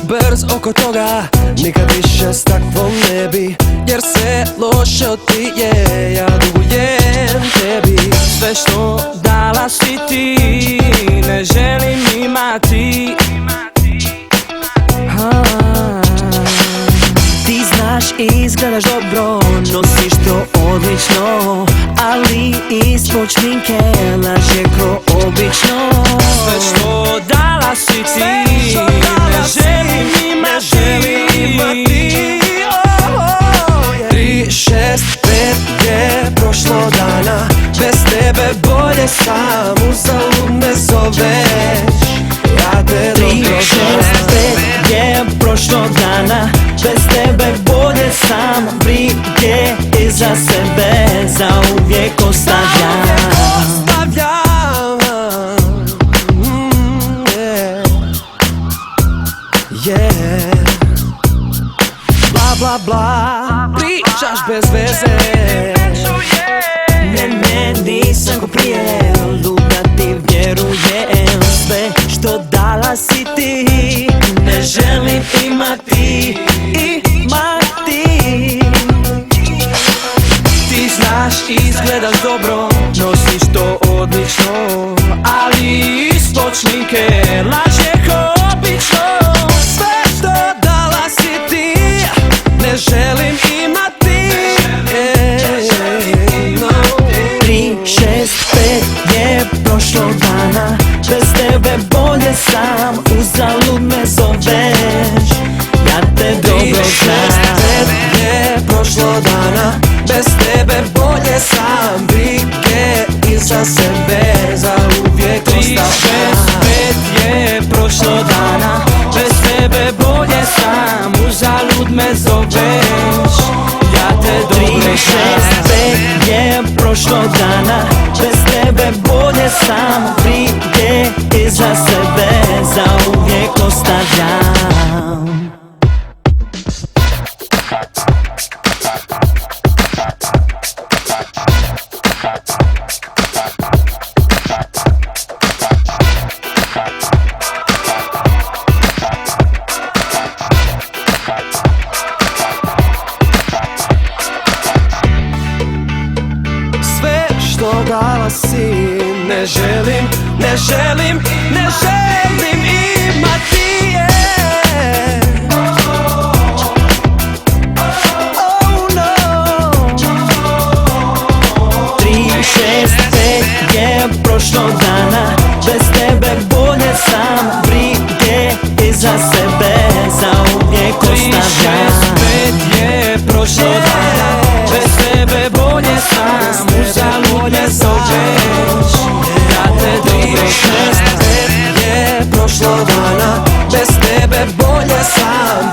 brz oko toga, nikad više s takvom ne bi. Jer sve loše od ti je, ja dugujem tebi. Sve što dala si ti, ne želim imati. Ti znaš i izgledaš dobro, nosiš to odlično, ali ispod šminke laže ko obično. Sve što dala si ti, ne želim imati. 3, 6, 5 je prošlo dana, bez tebe bolje sam, uzalud me zoveš, ja te dobro 3, 6, 5 je prošlo dana, bez tebe bolje sam, brige iza sebe zauvijek ostavljam. Bla bla bla, pričaš bez veze. Ne, nisam ko prije, lud da ti vjerujem. Sve što dala si ti, ne želim imati. Ti znaš i izgledaš dobro, nosiš to odlično, ali ispod šminke laže ko obično. Sve što dala si ti, ne želim imati. 3, 6, 5 je prošlo dana, bez tebe bolje sam, uzalud me zoveš, ja te dobro 3, 6, 5 je prošlo dana, bez tebe bolje sam, brige iza sebe zauvijek ostavljam. 3, 6, 5 je prošlo dana, bez tebe bolje sam, uzalud me zoveš, ja te dobro 3, 6, 5 je prošlo dana, bez tebe bolje sam, brige iza sebe zauvijek ostavljam. Sve što dala si, ne želim imati. 3, 6, 5 je prošlo dana, bez tebe bolje sam, brige iza sebe zauvijek 3, 6, ostavljam. 5 je prošlo dana, bez tebe bolje sam, uzalud me zoveš, ja te dobro 6, 5 je prošlo dana, bez tebe bolje sam.